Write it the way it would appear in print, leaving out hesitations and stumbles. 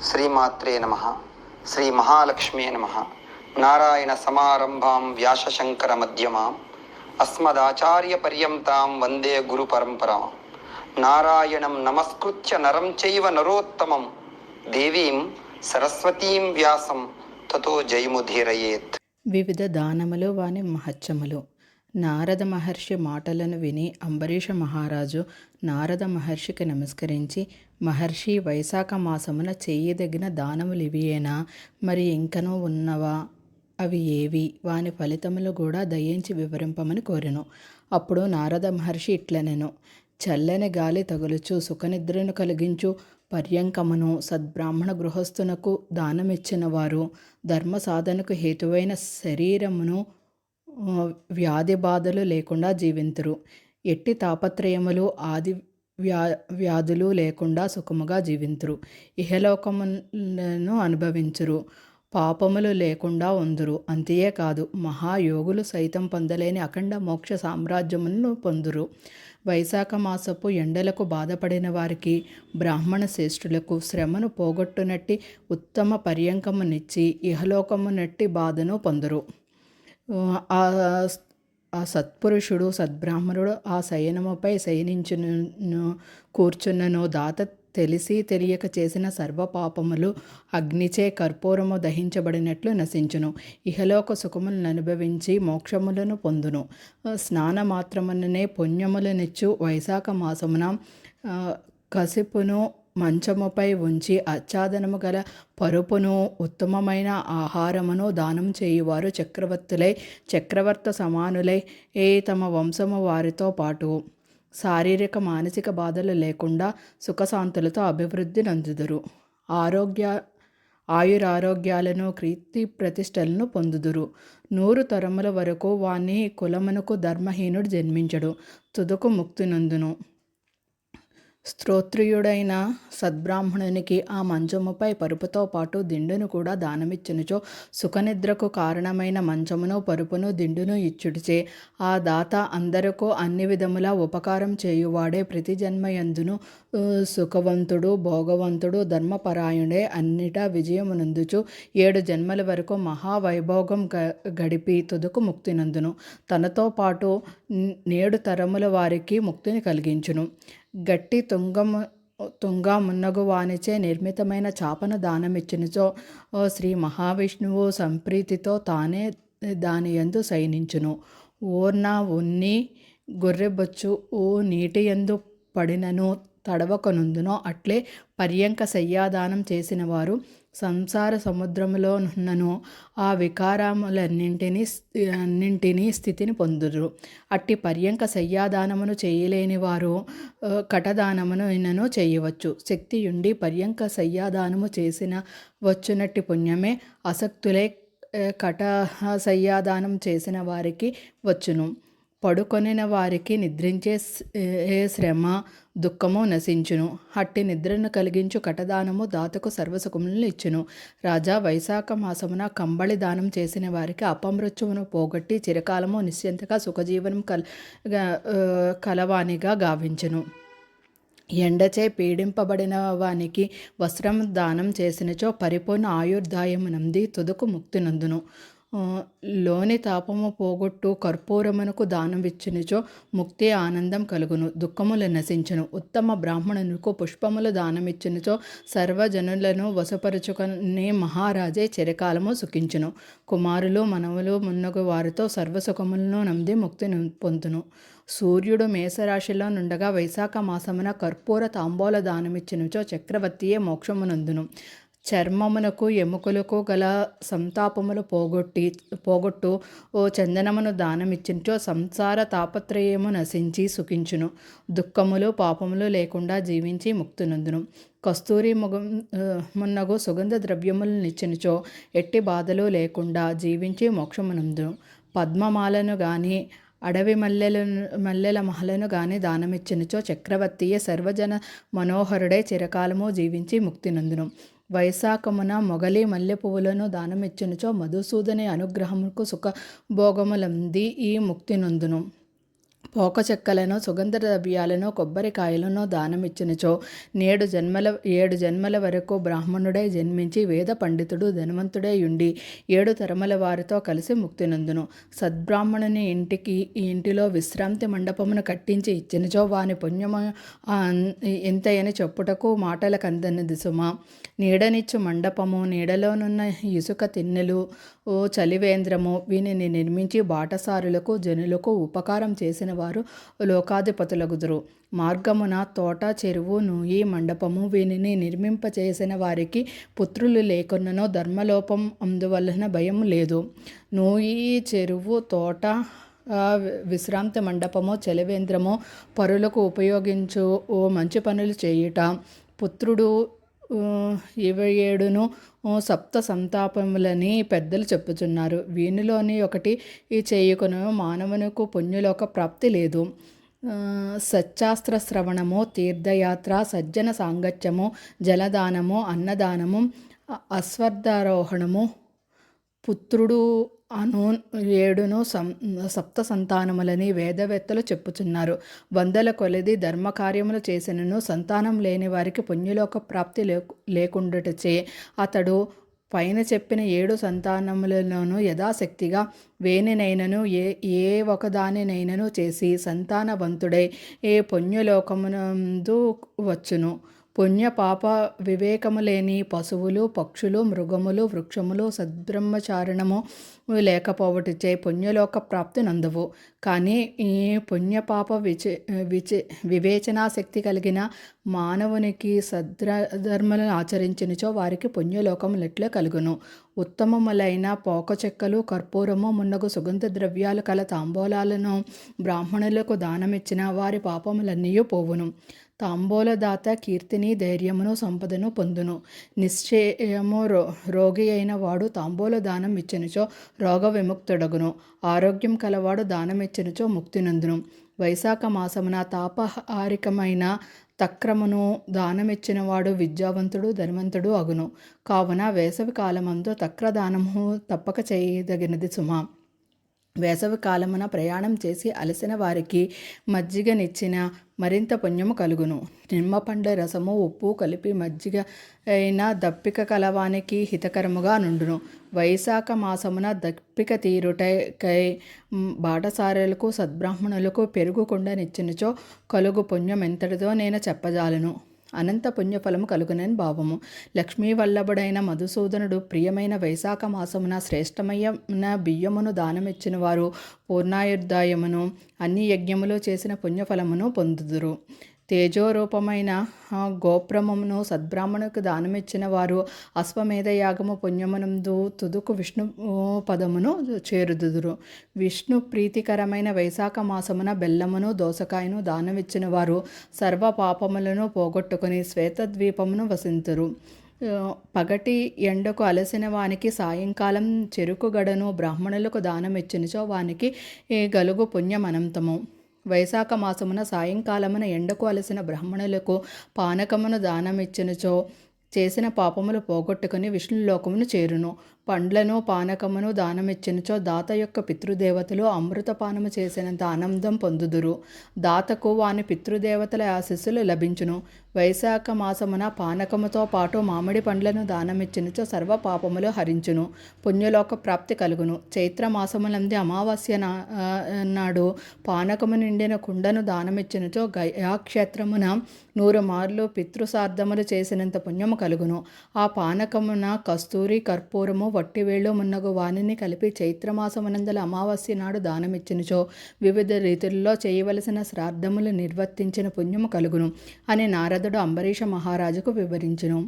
శ్రీమాత్రే నమః. శ్రీ మహాలక్ష్మే నమః. నారాయణ సమారంభాం వ్యాసశంకర మధ్యమాం అస్మదాచార్య పర్యంతాం వందే గురు పరంపరాం. నారాయణం నమస్కృత్య నరం చైవ నరోత్తమం దేవీం సరస్వతీం వ్యాసం తతో జయముధీరయేత్. వివిధ దానములు వాని మహత్యములు. నారద మహర్షి మాటలను విని అంబరీష మహారాజు నారద మహర్షికి నమస్కరించి, మహర్షి, వైశాఖ మాసమున చేయదగిన దానములివియేనా? మరి ఇంకనూ ఉన్నవా? అవి ఏవి? వాని ఫలితములు కూడా దయించి వివరింపమని కోరెను. అప్పుడు నారద మహర్షి ఇట్లనెను: చల్లని గాలి తగులుచు సుఖనిద్రను కలిగించు పర్యంకమును సద్బ్రాహ్మణ గృహస్థునకు దానమిచ్చిన వారు ధర్మ సాధనకు హేతువైన శరీరమును వ్యాధి బాధలు లేకుండా జీవింతురు. ఎట్టి తాపత్రయములు ఆది వ్యాధులు లేకుండా సుఖముగా జీవింతురు. ఇహలోకములను అనుభవించురు. పాపములు లేకుండా ఉందురు. అంతే కాదు, మహాయోగులు సైతం పొందలేని అఖండ మోక్ష సామ్రాజ్యమును పొందురు. వైశాఖ మాసపు ఎండలకు బాధపడిన వారికి, బ్రాహ్మణ శ్రేష్ఠులకు శ్రమను పోగొట్టునట్టి ఉత్తమ పర్యంకమునిచ్చి ఇహలోకమునట్టి బాధను పొందురు. ఆ సత్పురుషుడు, సద్బ్రాహ్మణుడు ఆ శయనముపై శయనించును, కూర్చున్నను దాత తెలిసి తెలియక చేసిన సర్వపాపములు అగ్నిచే కర్పూరము దహించబడినట్లు నశించును. ఇహలోక సుఖములను అనుభవించి మోక్షములను పొందును. స్నాన మాత్రముననే పుణ్యములనిచ్చు వైశాఖ మాసమున కసిపును మంచముపై ఉంచి ఆచ్ఛాదనము గల పరుపును ఉత్తమమైన ఆహారమును దానం చేయువారు చక్రవర్తులై, చక్రవర్త సమానులై తమ వంశము వారితో పాటు శారీరక మానసిక బాధలు లేకుండా సుఖశాంతులతో అభివృద్ధి నందుదురు. ఆయురారోగ్యాలను, కీర్తి ప్రతిష్టలను పొందుదురు. 100 తరముల వరకు వాని కులమునకు ధర్మహీనుడు జన్మించడు, తుదకు ముక్తి నందును. స్తోత్రియుడైన సద్బ్రాహ్మణునికి ఆ మంచముపై పరుపుతో పాటు దిండును కూడా దానమిచ్చునుచో సుఖనిద్రకు కారణమైన మంచమును, పరుపును, దిండును ఇచ్చుడిచే ఆ దాత అందరకు అన్ని విధములా ఉపకారం చేయువాడే. ప్రతి జన్మయందును సుఖవంతుడు, భోగవంతుడు, ధర్మపరాయణుడే అన్నిటా విజయమునందుచు 7 జన్మల వరకు మహావైభోగం గడిపి తుదకు ముక్తి నందును. తనతో పాటు 7 తరముల వారికి ముక్తిని కలిగించును. గట్టి తుంగ మున్నగు వానిచే నిర్మితమైన చాపను దానమిచ్చినచో శ్రీ మహావిష్ణువు సంప్రీతితో తానే దాని యందు శయనించును. ఓర్న ఉన్ని గొర్రెబొచ్చు నీటి యందు పడినను తడవకనుందునో అట్లే పర్యంక శయ్యాదానం చేసిన వారు సంసార సముద్రములో నున్నను ఆ వికారములన్నింటినీ స్థితిని పొందుదురు. అట్టి పర్యంక శయ్యాదానమును చేయలేని వారు కటదానమును చేయవచ్చు. శక్తియుండి పర్యంక శయ్యాదానము చేసిన వచ్చునట్టి పుణ్యమే అసక్తులై కట శయ్యాదానం చేసిన వారికి వచ్చును. పడుకొనిన వారికి నిద్రించే శ్రమ, దుఃఖము నశించును. అట్టి నిద్రను కలిగించు కటదానము దాతకు సర్వసుఖములను ఇచ్చును. రాజా, వైశాఖ మాసమున కంబళి దానం చేసిన వారికి అపమృత్యువును పోగొట్టి చిరకాలము నిశ్చింతగా సుఖజీవనం కలవానిగా గావించును. ఎండచే పీడింపబడిన వానికి వస్త్రం దానం చేసినచో పరిపూర్ణ ఆయుర్దాయమునంది తుదకు ముక్తి నందును. లోని తాపము పోగొట్టు కర్పూరమునకు దానమిచ్చినచో ముక్తి ఆనందం కలుగును, దుఃఖములు నశించును. ఉత్తమ బ్రాహ్మణునికి పుష్పములు దానమిచ్చినచో సర్వజనులను వశపరుచుకునే మహారాజే చిరకాలము సుఖించును. కుమారులు, మనవులు మున్నగు వారితో సర్వసుఖములను నంది ముక్తి పొందును. సూర్యుడు మేషరాశిలో నుండగా వైశాఖ మాసమున కర్పూర తాంబూల దానమిచ్చినచో చక్రవర్తియే మోక్షమునందును. చర్మమునకు, ఎముకలకు గల సంతాపములు పోగొట్టు చందనమును దానమిచ్చినచో సంసార తాపత్రయము నశించి సుఖించును. దుఃఖములు, పాపములు లేకుండా జీవించి ముక్తినందును. కస్తూరి మున్నగు సుగంధ ద్రవ్యములనిచ్చినచో ఎట్టి బాధలు లేకుండా జీవించి మోక్షమునందును. పద్మమాలను గాని అడవి మల్లెల మహలను గాని దానమిచ్చినచో చక్రవర్తియే సర్వజన మనోహరుడై చిరకాలము జీవించి ముక్తి నందును. వైశాఖమున మొగలి మల్లె పువ్వులను దానమిచ్చినచో మధుసూదని అనుగ్రహముకు సుఖభోగములంది ఈ ముక్తి నందును. పోక చెక్కలను, సుగంధ ద్రవ్యాలను, కొబ్బరికాయలను దానమిచ్చినచో 7 జన్మల వరకు బ్రాహ్మణుడై జన్మించి వేద పండితుడు ధనవంతుడై ఉండి 7 తరముల వారితో కలిసి ముక్తి నందును. సద్బ్రాహ్మణుని ఇంటిలో విశ్రాంతి మండపమును కట్టించి ఇచ్చినచో వాని పుణ్యము ఎంతయని చెప్పుటకు మాటలకందనిది సుమా. నీడనిచ్చు మండపము, నీడలోనున్న ఇసుక తిన్నెలు, చలివేంద్రము వీనిని నిర్మించి బాటసారులకు జనులకు ఉపకారం చేసిన వారు లోకాధిపతులగుదురు. మార్గమున తోట, చెరువు, నూయి, మండపము వీనిని నిర్మింపచేసిన వారికి పుత్రులు లేకున్నను ధర్మలోపం అందువలన భయం లేదు. నూయి, చెరువు, తోట, విశ్రాంతి మండపము, చలివేంద్రము పరులకు ఉపయోగించు మంచి పనులు చేయుట, పుత్రుడు 27 సప్త సంతాపములని పెద్దలు చెప్పుచున్నారు. వీనిలోని ఒకటి చేయుకును మానవునకు పుణ్యలోక ప్రాప్తి లేదు. సత్శాస్త్ర శ్రవణము, తీర్థయాత్ర, సజ్జన సాంగత్యము, జలదానము, అన్నదానము, అశ్వత్థారోహణము, పుత్రుడు 7 సప్త సంతానములని వేదవేత్తలు చెప్పుచున్నారు. 100 కొలది ధర్మకార్యములు చేసినను సంతానం లేని వారికి పుణ్యలోక ప్రాప్తి లేకుండుటచే అతడు పైన చెప్పిన 7 సంతానములలోనూ యథాశక్తిగా వేనినైనను ఏ ఒకదానినైనను చేసి సంతానవంతుడై పుణ్యలోకమునందు వచ్చును. పుణ్య పాప వివేకము లేని పశువులు, పక్షులు, మృగములు, వృక్షములు సద్బ్రహ్మచారణము లేకపోవటచే పుణ్యలోక ప్రాప్తి నందవు. కానీ ఈ పుణ్యపాప వివేచనాశక్తి కలిగిన మానవునికి సద్ధర్మలను ఆచరించినచో వారికి పుణ్యలోకములెట్లే కలుగును. ఉత్తమములైన పోక చెక్కలు, కర్పూరము మున్నగు సుగంధ ద్రవ్యాలు కల తాంబూలాలను బ్రాహ్మణులకు దానమిచ్చిన వారి పాపములన్నీ పోవును. తాంబూలదాత కీర్తిని, ధైర్యమును, సంపదను పొందును. నిశ్చయము రోగి అయిన వాడు తాంబూల దానం ఇచ్చినచో రోగ విముక్తుడగును. ఆరోగ్యం కలవాడు దానమిచ్చినచో ముక్తి నందును. వైశాఖ మాసమున తాపహారికమైన తక్రమును దానమిచ్చినవాడు విద్యావంతుడు ధనవంతుడు అగును. కావున వేసవి కాలమందు తక్రదానము తప్పక చేయదగినది సుమా. వేసవి కాలమున ప్రయాణం చేసి అలసిన వారికి మజ్జిగనిచ్చిన మరింత పుణ్యము కలుగును. నిమ్మపండ్ల రసము, ఉప్పు కలిపి మజ్జిగ అయిన దప్పిక కలవానికి హితకరముగా నుండును. వైశాఖ మాసమున దప్పిక తీరుటకై బాటసారులకు సద్బ్రాహ్మణులకు పెరుగు కుండనిచ్చినచో కలుగు పుణ్యం ఎంతటిదో నేను చెప్పజాలను. అనంత పుణ్యఫలము కలుగునని భావము. లక్ష్మీ వల్లభుడైన మధుసూదనుడు ప్రియమైన వైశాఖ మాసమున శ్రేష్టమైన బియ్యమును దానమిచ్చిన వారు పూర్ణాయుర్దాయమును అన్ని యజ్ఞములు చేసిన పుణ్యఫలమును పొందుదురు. తేజోరూపమైన గోప్రమమును సద్బ్రాహ్మణుకు దానమిచ్చిన వారు అశ్వమేధ యాగము పుణ్యమునందు తుదుకు విష్ణు పదమును చేరుదురు. విష్ణు ప్రీతికరమైన వైశాఖ మాసమున బెల్లమును దోసకాయను దానమిచ్చిన వారు సర్వ పాపములను పోగొట్టుకుని శ్వేతద్వీపమును వసింతురు. పగటి ఎండకు అలసిన వానికి సాయంకాలం చెరుకుగడను బ్రాహ్మణులకు దానమిచ్చినచో వానికి గలుగు పుణ్యమనంతము. వైశాఖ మాసమున సాయంకాలమున ఎండకు అలసిన బ్రాహ్మణులకు పానకమును దానమిచ్చినచో చేసిన పాపములు పోగొట్టుకుని విష్ణులోకమును చేరును. పండ్లను, పానకమును దానమిచ్చినచో దాత యొక్క పితృదేవతలు అమృతపానము చేసినంత ఆనందం పొందుదురు. దాతకు వాని పితృదేవతల ఆశీస్సులు లభించును. వైశాఖ మాసమున పానకముతో పాటు మామిడి పండ్లను దానమిచ్చినచో సర్వ పాపములు హరించును. పుణ్యలోక ప్రాప్తి కలుగును. చైత్రమాసములంది అమావాస్య నాడు పానకము నిండిన కుండను దానమిచ్చినచో గయాక్షేత్రమున 100 మార్లు పితృసార్థములు చేసినంత పుణ్యము కలుగును. ఆ పానకమున కస్తూరి, కర్పూరము, వట్టివేళ్ళు మున్నగు వానిని కలిపి చైత్రమాసమునందల అమావాస్య నాడు దానమిచ్చినచో వివిధ రీతుల్లో చేయవలసిన శ్రాద్ధములు నిర్వర్తించిన పుణ్యము కలుగును అని నారదుడు అంబరీష మహారాజుకు వివరించును.